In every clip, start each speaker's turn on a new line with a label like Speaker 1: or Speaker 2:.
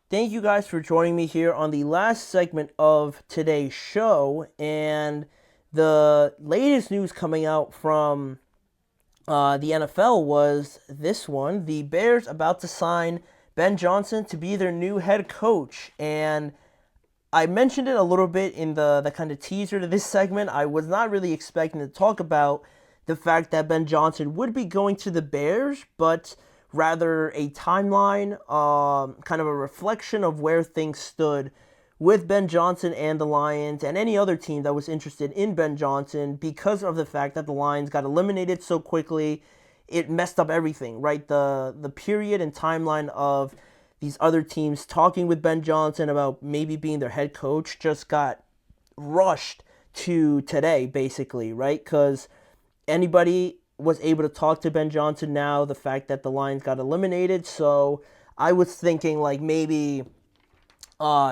Speaker 1: Thank you guys for joining me here on the last segment of today's show. And the latest news coming out from the NFL was this one: the Bears about to sign Ben Johnson to be their new head coach. And I mentioned it a little bit in the kind of teaser to this segment. I was not really expecting to talk about the fact that Ben Johnson would be going to the Bears, but rather a timeline, kind of a reflection of where things stood with Ben Johnson and the Lions and any other team that was interested in Ben Johnson because of the fact that the Lions got eliminated so quickly. It messed up everything, right? The period and timeline of these other teams talking with Ben Johnson about maybe being their head coach just got rushed to today, basically, right? Because anybody was able to talk to Ben Johnson now, the fact that the Lions got eliminated. So I was thinking like maybe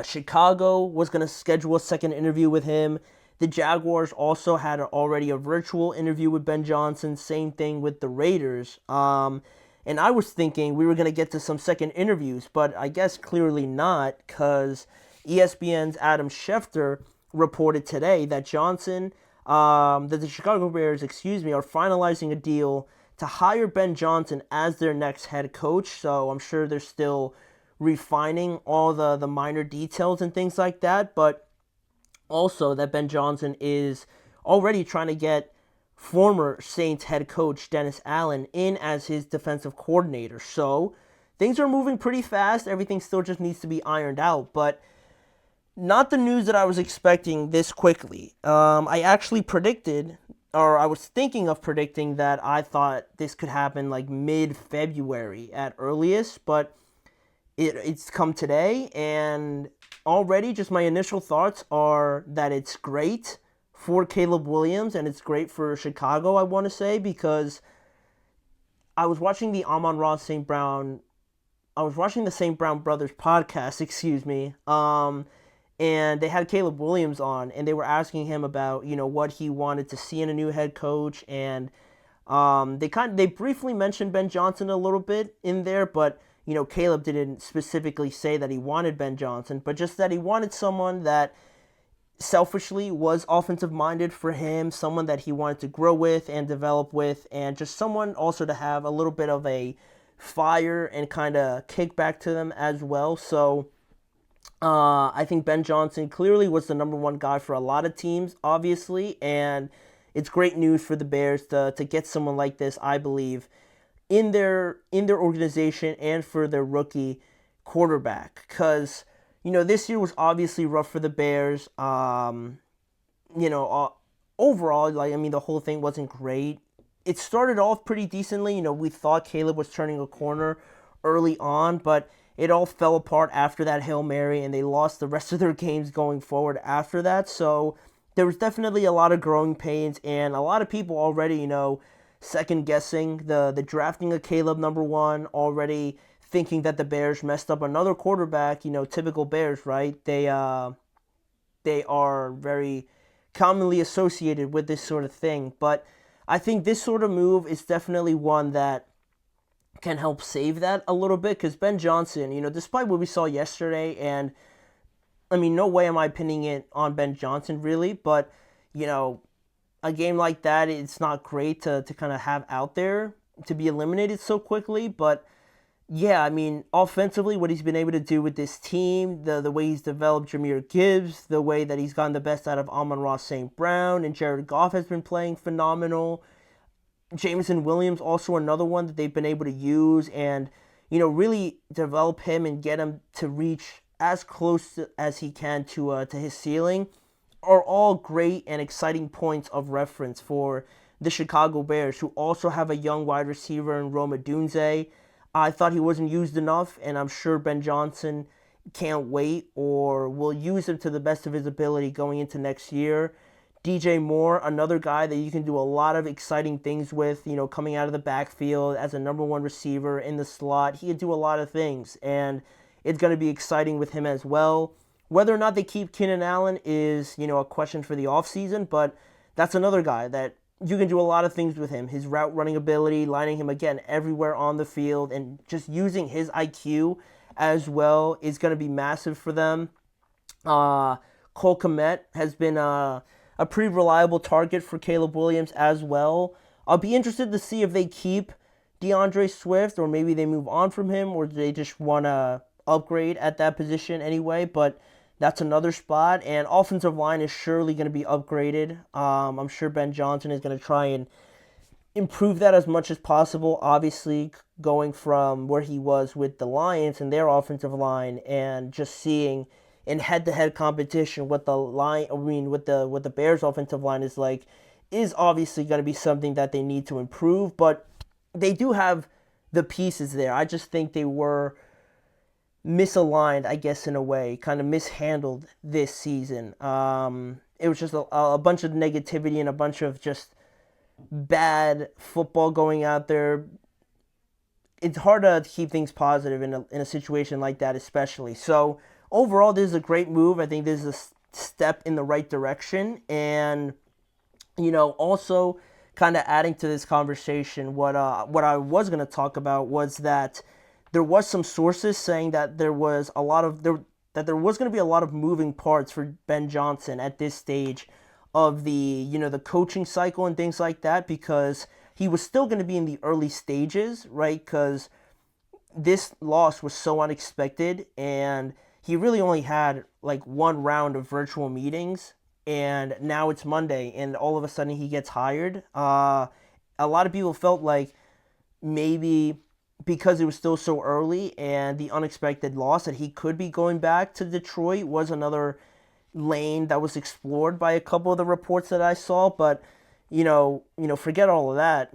Speaker 1: Chicago was going to schedule a second interview with him. The Jaguars also had already a virtual interview with Ben Johnson. Same thing with the Raiders. And I was thinking we were going to get to some second interviews, but I guess clearly not, because ESPN's Adam Schefter reported today that that the Chicago Bears, are finalizing a deal to hire Ben Johnson as their next head coach. So I'm sure they're still refining all the minor details and things like that, but also that Ben Johnson is already trying to get former Saints head coach Dennis Allen in as his defensive coordinator. So things are moving pretty fast. Everything still just needs to be ironed out, but not the news that I was expecting this quickly. I actually predicted, or I was thinking of predicting, that I thought this could happen like mid-February at earliest, but it's come today, and already just my initial thoughts are that it's great for Caleb Williams and it's great for Chicago, I want to say, because I was watching the Amon Ross St. Brown, I was watching the St. Brown Brothers podcast, excuse me, and they had Caleb Williams on, and they were asking him about what he wanted to see in a new head coach, and they briefly mentioned Ben Johnson a little bit in there, but Caleb didn't specifically say that he wanted Ben Johnson, but just that he wanted someone that selfishly was offensive minded for him, someone that he wanted to grow with and develop with, and just someone also to have a little bit of a fire and kind of kick back to them as well. So I think Ben Johnson clearly was the number one guy for a lot of teams, obviously, and it's great news for the Bears to get someone like this, I believe, in their organization and for their rookie quarterback. Because this year was obviously rough for the Bears. You know, uh, Overall, the whole thing wasn't great. It started off pretty decently. We thought Caleb was turning a corner early on, but it all fell apart after that Hail Mary, and they lost the rest of their games going forward after that. So there was definitely a lot of growing pains, and a lot of people already, second guessing the drafting of Caleb number one, already thinking that the Bears messed up another quarterback. Typical Bears, right? They are very commonly associated with this sort of thing. But I think this sort of move is definitely one that can help save that a little bit, because Ben Johnson, despite what we saw yesterday, and no way am I pinning it on Ben Johnson really, but you know, a game like that, it's not great to kind of have out there to be eliminated so quickly. But yeah, offensively, what he's been able to do with this team, the way he's developed Jameer Gibbs, the way that he's gotten the best out of Amon Ross St. Brown, and Jared Goff has been playing phenomenal. Jameson Williams, also another one that they've been able to use and, really develop him and get him to reach as close as he can to his ceiling, are all great and exciting points of reference for the Chicago Bears, who also have a young wide receiver in Roma Dunze. I thought he wasn't used enough, and I'm sure Ben Johnson can't wait or will use him to the best of his ability going into next year. DJ Moore, another guy that you can do a lot of exciting things with, coming out of the backfield as a number one receiver in the slot. He can do a lot of things, and it's going to be exciting with him as well. Whether or not they keep Keenan Allen is, a question for the offseason, but that's another guy that you can do a lot of things with him. His route running ability, lining him again everywhere on the field, and just using his IQ as well is going to be massive for them. Cole Kmet has been a pretty reliable target for Caleb Williams as well. I'll be interested to see if they keep DeAndre Swift or maybe they move on from him or they just want to upgrade at that position anyway. But that's another spot. And offensive line is surely going to be upgraded. I'm sure Ben Johnson is going to try and improve that as much as possible. Obviously, going from where he was with the Lions and their offensive line, and just seeing in head-to-head competition what the Bears' offensive line is like, is obviously going to be something that they need to improve. But they do have the pieces there. I just think they were misaligned, I guess, in a way, kind of mishandled this season. It was just a bunch of negativity and a bunch of just bad football going out there. It's hard to keep things positive in a situation like that, especially. So overall, this is a great move. I think this is a step in the right direction. And, also kind of adding to this conversation, what I was going to talk about was that there was some sources saying that there was going to be a lot of moving parts for Ben Johnson at this stage of the coaching cycle and things like that, because he was still going to be in the early stages, right? Because this loss was so unexpected, and he really only had like one round of virtual meetings, and now it's Monday, and all of a sudden he gets hired. A lot of people felt like maybe because it was still so early and the unexpected loss that he could be going back to Detroit was another lane that was explored by a couple of the reports that I saw. But forget all of that.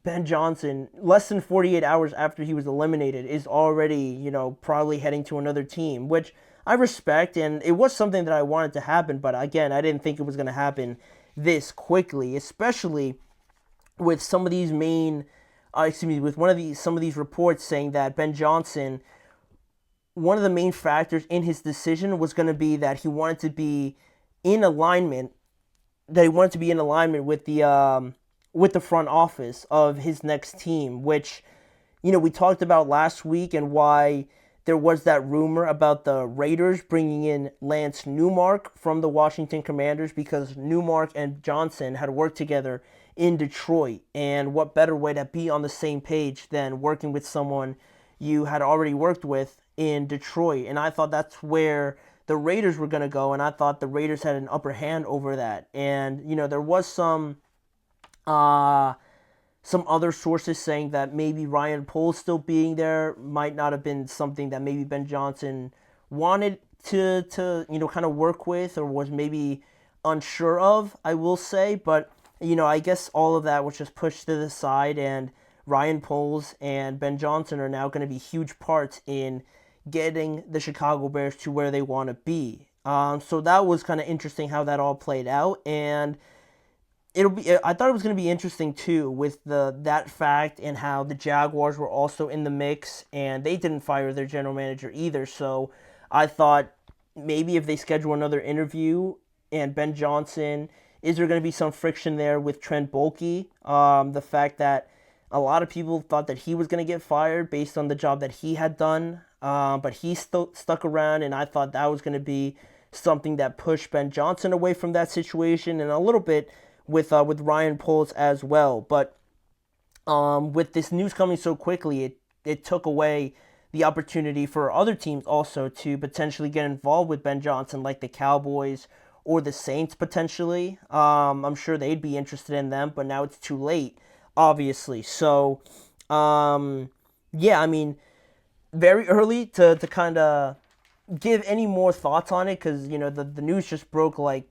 Speaker 1: Ben Johnson, less than 48 hours after he was eliminated, is already probably heading to another team, which I respect, and it was something that I wanted to happen. But again, I didn't think it was going to happen this quickly, especially with some of these some of these reports saying that Ben Johnson, one of the main factors in his decision was going to be that he wanted to be in alignment, with the front office of his next team, which, we talked about last week, and why there was that rumor about the Raiders bringing in Lance Newmark from the Washington Commanders, because Newmark and Johnson had worked together in Detroit, and what better way to be on the same page than working with someone you had already worked with in Detroit. And I thought that's where the Raiders were going to go, and I thought the Raiders had an upper hand over that. And, there was some other sources saying that maybe Ryan Poles still being there might not have been something that maybe Ben Johnson wanted to kind of work with, or was maybe unsure of, I will say. But, I guess all of that was just pushed to the side, and Ryan Poles and Ben Johnson are now going to be huge parts in getting the Chicago Bears to where they want to be. So that was kind of interesting how that all played out, and I thought it was going to be interesting too with that fact, and how the Jaguars were also in the mix, and they didn't fire their general manager either. So I thought maybe if they schedule another interview and Ben Johnson, is there going to be some friction there with Trent Baalke? The fact that a lot of people thought that he was going to get fired based on the job that he had done, but he still stuck around, and I thought that was going to be something that pushed Ben Johnson away from that situation, and a little bit with Ryan Poles as well. But with this news coming so quickly, it took away the opportunity for other teams also to potentially get involved with Ben Johnson, like the Cowboys or the Saints potentially. I'm sure they'd be interested in them, but now it's too late, obviously. So, very early to kind of give any more thoughts on it, because, the news just broke like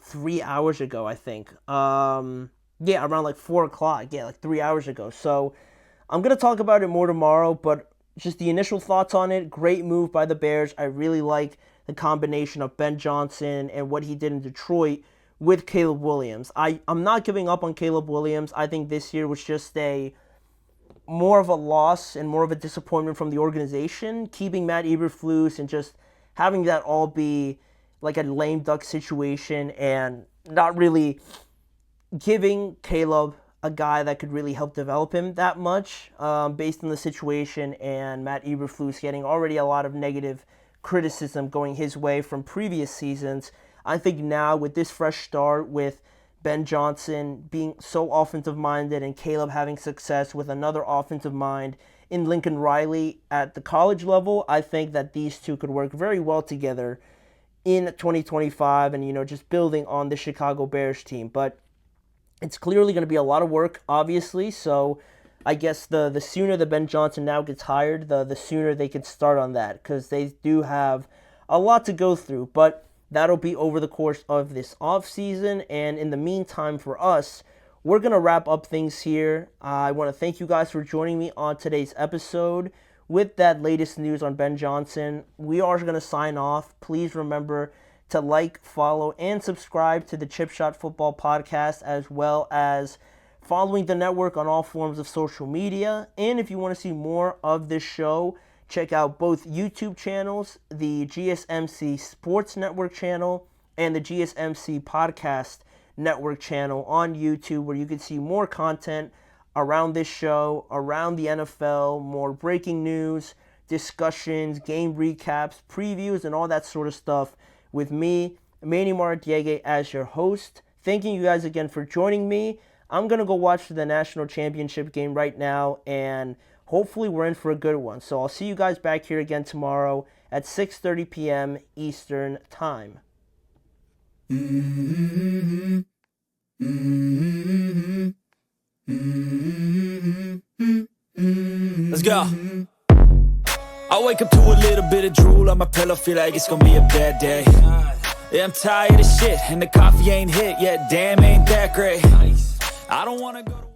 Speaker 1: 3 hours ago, I think. Around like 4 o'clock. Yeah, like 3 hours ago. So I'm going to talk about it more tomorrow, but just the initial thoughts on it. Great move by the Bears. I really like the combination of Ben Johnson and what he did in Detroit with Caleb Williams. I'm not giving up on Caleb Williams. I think this year was just more of a loss and more of a disappointment from the organization, keeping Matt Eberflus and just having that all be like a lame duck situation, and not really giving Caleb a guy that could really help develop him that much based on the situation, and Matt Eberflus getting already a lot of negative criticism going his way from previous seasons. I think now with this fresh start, with Ben Johnson being so offensive minded and Caleb having success with another offensive mind in Lincoln Riley at the college level, I think that these two could work very well together in 2025 and, just building on the Chicago Bears team. But it's clearly going to be a lot of work, obviously, so I guess the sooner that Ben Johnson now gets hired, the sooner they can start on that, because they do have a lot to go through. But that'll be over the course of this offseason, and in the meantime for us, we're going to wrap up things here. I want to thank you guys for joining me on today's episode with that latest news on Ben Johnson. We are going to sign off. Please remember to like, follow, and subscribe to the Chip Shot Football Podcast, as well as following the network on all forms of social media. And if you want to see more of this show, check out both YouTube channels, the GSMC Sports Network channel and the GSMC Podcast Network channel on YouTube, where you can see more content around this show, around the NFL, more breaking news, discussions, game recaps, previews, and all that sort of stuff with me, Manny Maradiege, as your host. Thanking you guys again for joining me. I'm going to go watch the national championship game right now, and hopefully we're in for a good one. So I'll see you guys back here again tomorrow at 6:30 p.m. Eastern Time.
Speaker 2: Let's go. I wake up to a little bit of drool on my pillow, feel like it's gonna be a bad day. Yeah, I'm tired of shit, and the coffee ain't hit yet, damn, ain't that great. I don't wanna go to